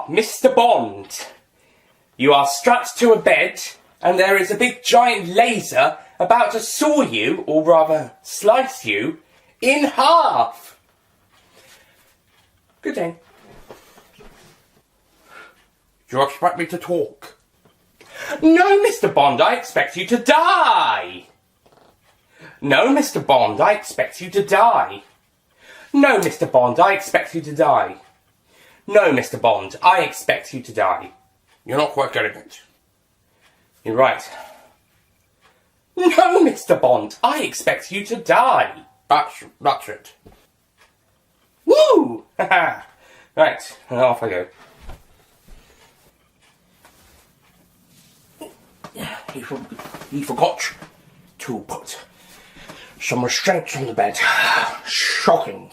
Mr. Bond. You are strapped to a bed, and there is a big giant laser about to saw you, or rather slice you, in half. Good day. Do you expect me to talk? No, Mr. Bond, I expect you to die. No, Mr. Bond, I expect you to die. No, Mr. Bond, I expect you to die. No, Mr. Bond, I expect you to die. You're not quite getting it. You're right. No, Mr. Bond, I expect you to die. That's it. Woo! Right, off I go. He forgot to put some restraints on the bed. Shocking.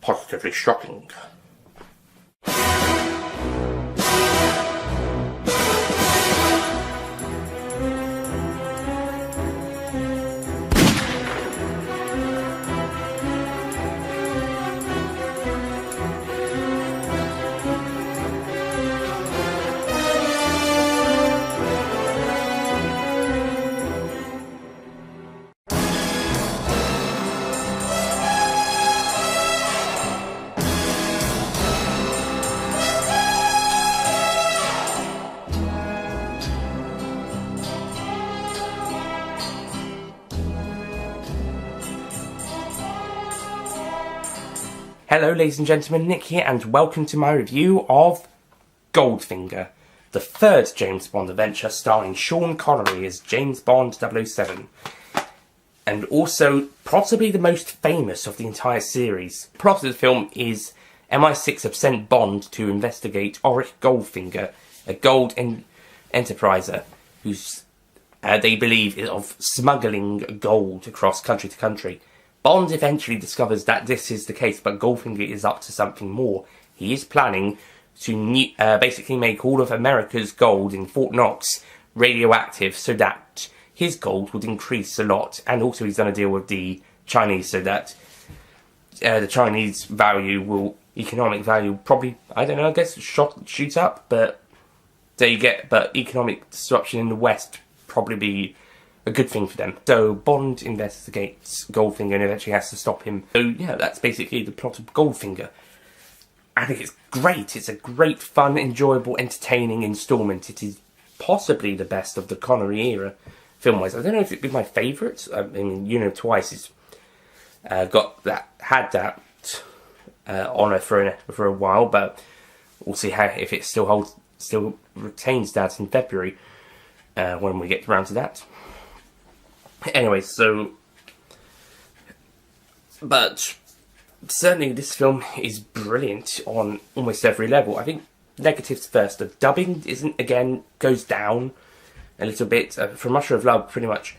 Positively shocking. Hello ladies and gentlemen, Nick here, and welcome to my review of Goldfinger, the third James Bond adventure starring Sean Connery as James Bond 007, and also possibly the most famous of the entire series. The plot of the film is MI6 have sent Bond to investigate Auric Goldfinger, a gold enterpriser who's they believe is of smuggling gold across country to country. Bond eventually discovers that this is the case, but Goldfinger is up to something more. He is planning to basically make all of America's gold in Fort Knox radioactive so that his gold would increase a lot. And also he's done a deal with the Chinese so that the Chinese economic value probably, I don't know, I guess shoots up. But economic disruption in the West probably be a good thing for them. So Bond investigates Goldfinger and eventually has to stop him. So yeah, that's basically the plot of Goldfinger. I think it's great. It's a great, fun, enjoyable, entertaining instalment. It is possibly the best of the Connery era, film-wise. I don't know if it'd be my favourite. I mean, You Know Twice has had that honour for a while, but we'll see if it still retains that in February when we get around to that. Anyway, but certainly this film is brilliant on almost every level. I think negatives first. The dubbing goes down a little bit. From Russia of Love pretty much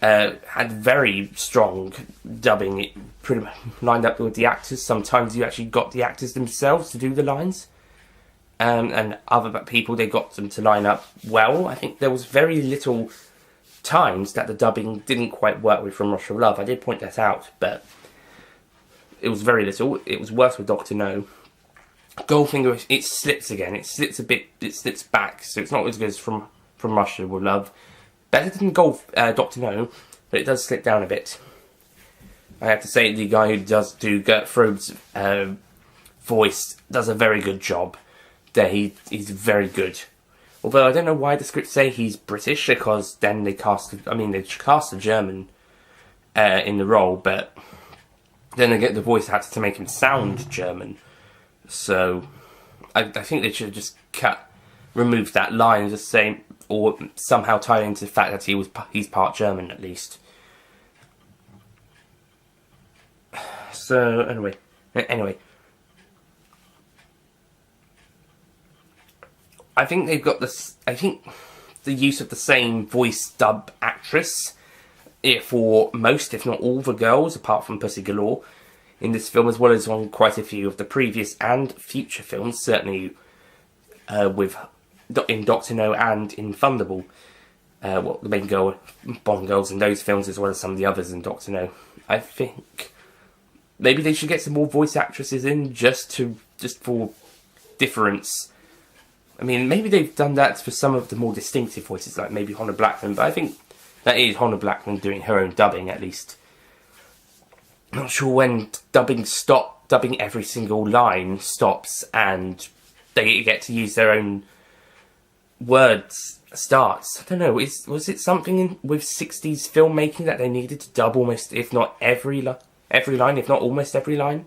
had very strong dubbing. It pretty much lined up with the actors. Sometimes you actually got the actors themselves to do the lines. And other people, they got them to line up well. I think there was very little times that the dubbing didn't quite work with From Russia of Love. I did point that out, but it was very little. It was worse with Dr. No. Goldfinger, it slips again. It slips a bit. It slips back, so it's not as good as From Russia with Love. Better than Dr. No, but it does slip down a bit. I have to say, the guy who does do Gertrude's voice does a very good job. There, he's very good. Although I don't know why the scripts say he's British, because then they cast a German in the role, but then they get the voice actor to make him sound German. So I think they should have just removed that line and just say, or somehow tie into the fact that he's part German at least. So anyway. I think they've got this. I think the use of the same voice dub actress for most, if not all, the girls, apart from Pussy Galore, in this film, as well as on quite a few of the previous and future films. Certainly, in Dr. No and in Thunderball, the main Bond girls in those films, as well as some of the others in Dr. No. I think maybe they should get some more voice actresses in just for difference. I mean, maybe they've done that for some of the more distinctive voices, like maybe Honor Blackman, but I think that is Honor Blackman doing her own dubbing, at least. Not sure when dubbing every single line stops and they get to use their own words starts. I don't know, was it something with 60s filmmaking that they needed to dub almost, if not every line, if not almost every line?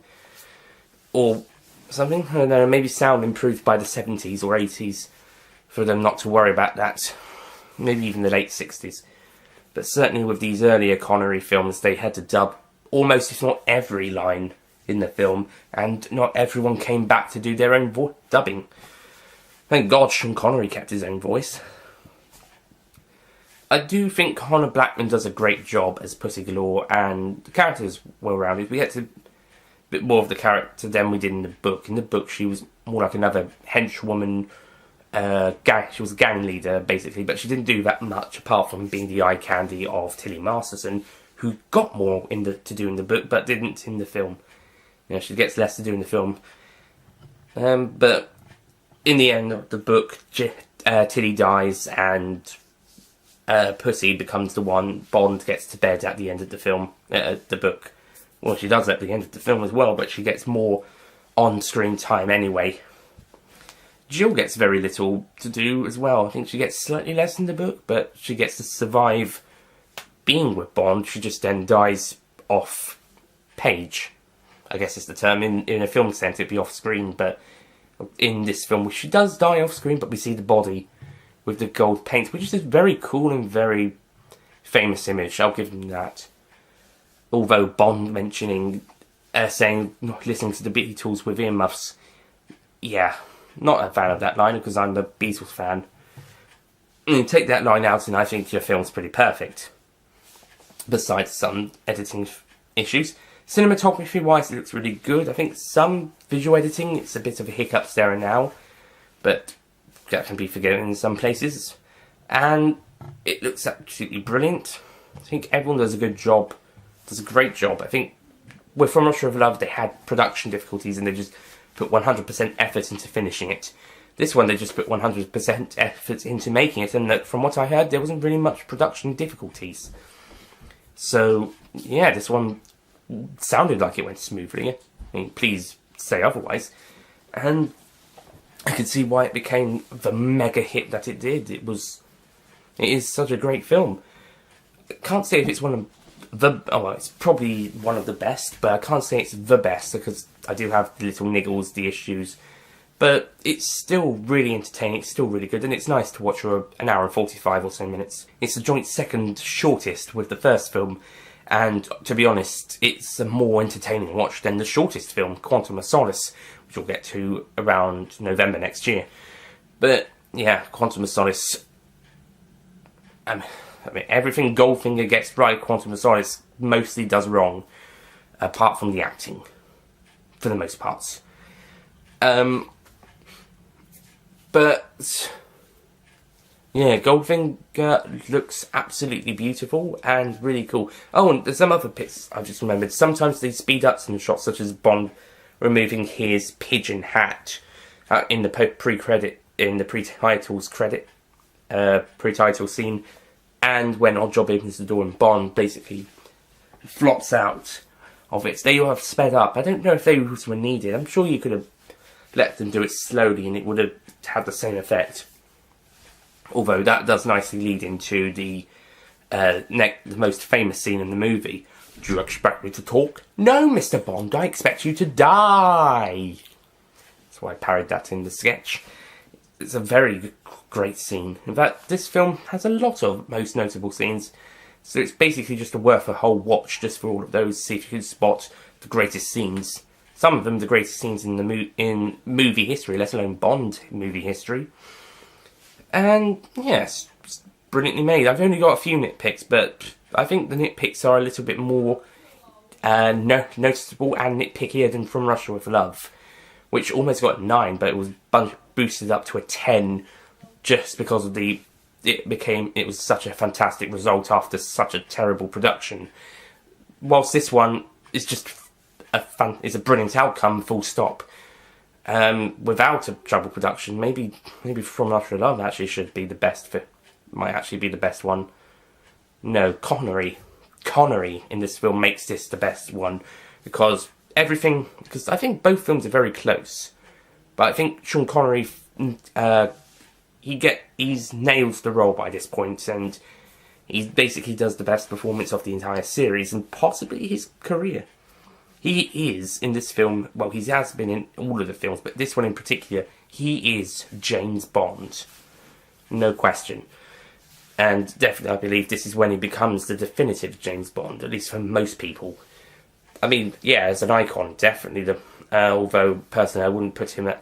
Or something? I don't know, maybe sound improved by the 70s or 80s for them not to worry about that. Maybe even the late 60s. But certainly with these earlier Connery films, they had to dub almost, if not every line in the film, and not everyone came back to do their own dubbing. Thank God Sean Connery kept his own voice. I do think Honor Blackman does a great job as Pussy Galore, and the character is well-rounded. We get to a bit more of the character than we did in the book. In the book, she was more like another henchwoman. She was a gang leader, basically, but she didn't do that much, apart from being the eye candy of Tilly Masterson, who got more to do in the book, but didn't in the film. You know, she gets less to do in the film. But in the end of the book, Tilly dies, and Pussy becomes the one. Bond gets to bed at the end of the film, the book. Well, she does at the end of the film as well, but she gets more on-screen time anyway. Jill gets very little to do as well. I think she gets slightly less in the book, but she gets to survive being with Bond. She just then dies off page, I guess is the term. In a film sense, it'd be off screen, but in this film, she does die off screen, but we see the body with the gold paint, which is a very cool and very famous image. I'll give them that. Although Bond mentioning, saying, listening to the Beatles with earmuffs, yeah, not a fan of that line, because I'm a Beatles fan. You take that line out and I think your film's pretty perfect. Besides some editing issues. Cinematography-wise, it looks really good. I think some visual editing, it's a bit of a hiccup there and now, but that can be forgiven in some places. And it looks absolutely brilliant. I think everyone does a good job, does a great job. I think with From Russia with Love, they had production difficulties and they just put 100% effort into finishing it. This one, they just put 100% effort into making it, and that, from what I heard, there wasn't really much production difficulties. So, yeah, this one sounded like it went smoothly. I mean, please say otherwise. And I could see why it became the mega hit that it did. It is such a great film. I can't say if it's one of it's probably one of the best, but I can't say it's the best because I do have the little niggles, the issues. But it's still really entertaining, it's still really good, and it's nice to watch for an hour and 45 or so minutes. It's the joint second shortest with the first film, and to be honest, it's a more entertaining watch than the shortest film, Quantum of Solace, which we'll get to around November next year. But yeah, Quantum of Solace, I mean, everything Goldfinger gets right, Quantum of Solace mostly does wrong, apart from the acting, for the most parts. But yeah, Goldfinger looks absolutely beautiful and really cool. Oh, and there's some other bits I've just remembered. Sometimes they speed up some shots, such as Bond removing his pigeon hat in the pre-title scene, and when Oddjob opens the door and Bond basically flops out of it. They all have sped up. I don't know if those were needed. I'm sure you could have let them do it slowly and it would have had the same effect. Although that does nicely lead into the most famous scene in the movie. Do you expect me to talk? No, Mr. Bond, I expect you to die. That's why I parried that in the sketch. It's a very great scene. In fact, this film has a lot of most notable scenes. So it's basically just worth a whole watch just for all of those, see if you can spot the greatest scenes. Some of them the greatest scenes in movie history, let alone Bond movie history. And yes, it's brilliantly made. I've only got a few nitpicks, but I think the nitpicks are a little bit more noticeable and nitpickier than From Russia with Love, which almost got a 9, but it was boosted up to a 10 just because of it was such a fantastic result after such a terrible production. Whilst this one is just is a brilliant outcome, full stop. without a trouble production, maybe From After Love actually should be the best. Might actually be the best one. No, Connery in this film makes this the best one because I think both films are very close, but I think Sean Connery he's nailed the role by this point, and he basically does the best performance of the entire series and possibly his career. He is, in this film, well, he has been in all of the films, but this one in particular, he is James Bond. No question. And definitely, I believe this is when he becomes the definitive James Bond, at least for most people. I mean, yeah, as an icon, definitely. Although, personally, I wouldn't put him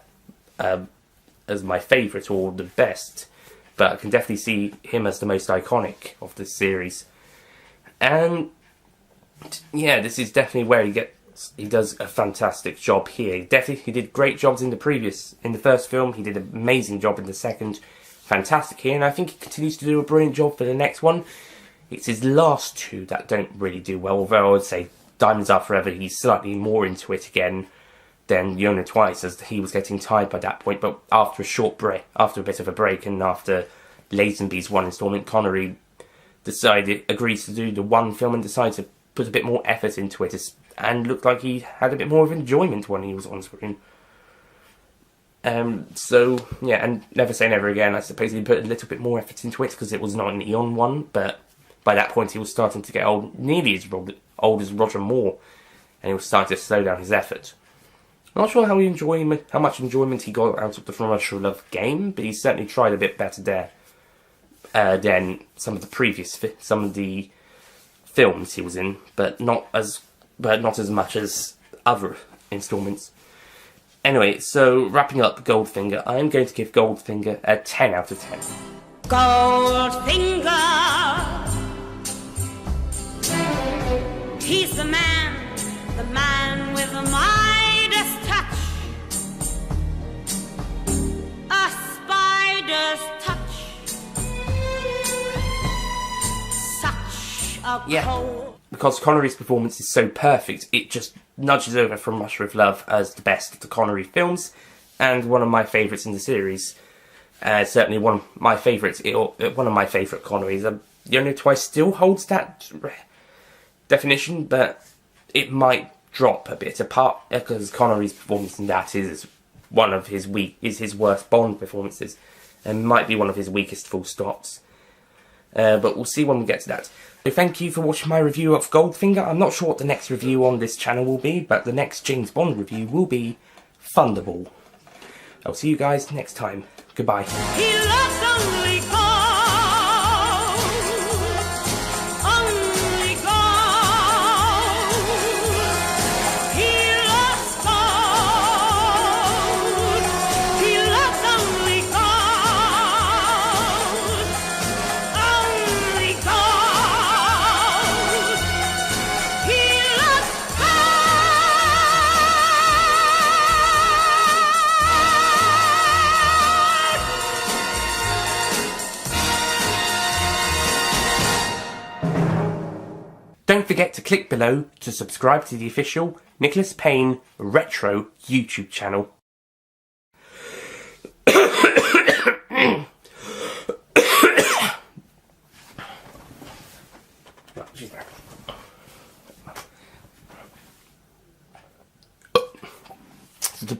as my favourite or the best. But I can definitely see him as the most iconic of this series. And, yeah, this is definitely where he does a fantastic job here. He did great jobs in the first film. He did an amazing job in the second. Fantastic here, and I think he continues to do a brilliant job for the next one. It's his last two that don't really do well, although I would say Diamonds Are Forever, he's slightly more into it again than You Only Twice, as he was getting tired by that point. But after a bit of a break, and after Lazenby's one installment, Connery agrees to do the one film and decides to put a bit more effort into it, and looked like he had a bit more of enjoyment when he was on screen. So, yeah, and Never Say Never Again, I suppose he put a little bit more effort into it because it was not an Eon one, but by that point he was starting to get old, nearly as old as Roger Moore, and he was starting to slow down his effort. I'm not sure how much enjoyment he got out of the From Russia with Love game, but he certainly tried a bit better there than some of the films he was in, but not as much as other installments. Anyway, so wrapping up Goldfinger, I'm going to give Goldfinger a 10 out of 10. Goldfinger, he's the man with the Midas touch, a spider's touch, such a cold. Because Connery's performance is so perfect, it just nudges over From Russia with Love as the best of the Connery films, and one of my favourites in the series. Certainly one of my favourite Connerys. You Only Twice still holds that definition, but it might drop a bit apart because Connery's performance in that is his worst Bond performances, and might be one of his weakest full stops. But we'll see when we get to that. So thank you for watching my review of Goldfinger. I'm not sure what the next review on this channel will be, but the next James Bond review will be Thunderball. I'll see you guys next time. Goodbye. He loves only gold, only gold. He loves gold. He loves only gold, only gold. He loves Don't forget to click below to subscribe to the official Nicholas Payne Retro YouTube channel. The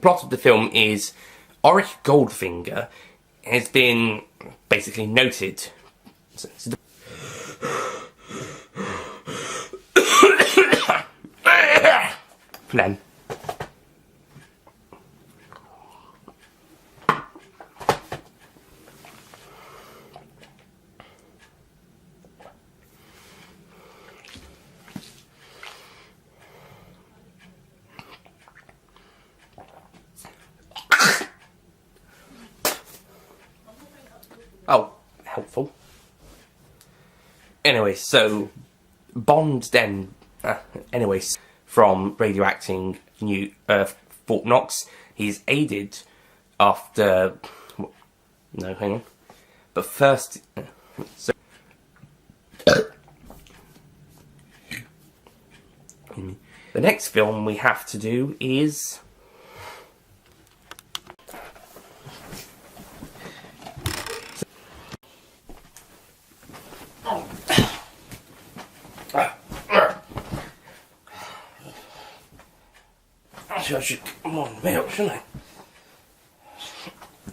plot of the film is Auric Goldfinger has been basically noted. Phlegm. Oh, helpful. Anyway, so Bond then. Anyways, from radioacting Fort Knox, he's aided after. No, hang on. But first, so the next film we have to do is Actually, I should come on milk, shouldn't I?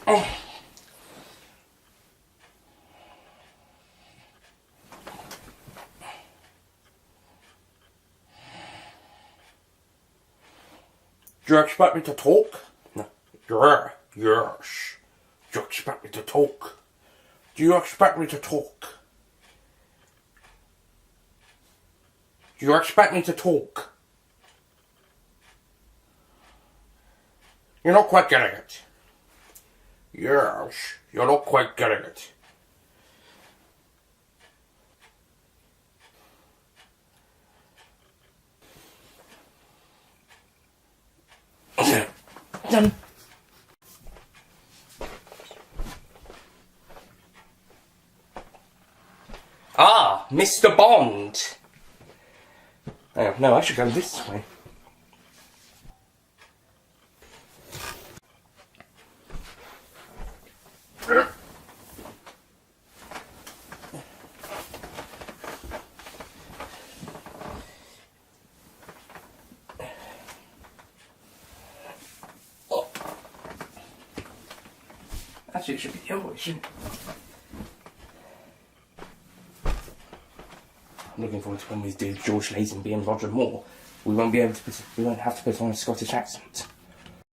Oh. Do you expect me to talk? No. Yeah, yes. Do you expect me to talk? Do you expect me to talk? Do you expect me to talk? You're not quite getting it. Yes, you're not quite getting it. Done. Ah, Mr. Bond. Oh, no, I should go this way. Actually, it should be the other way, shouldn't it? I'm looking forward to when we do George Lazenby and Roger Moore. We won't have to put on a Scottish accent.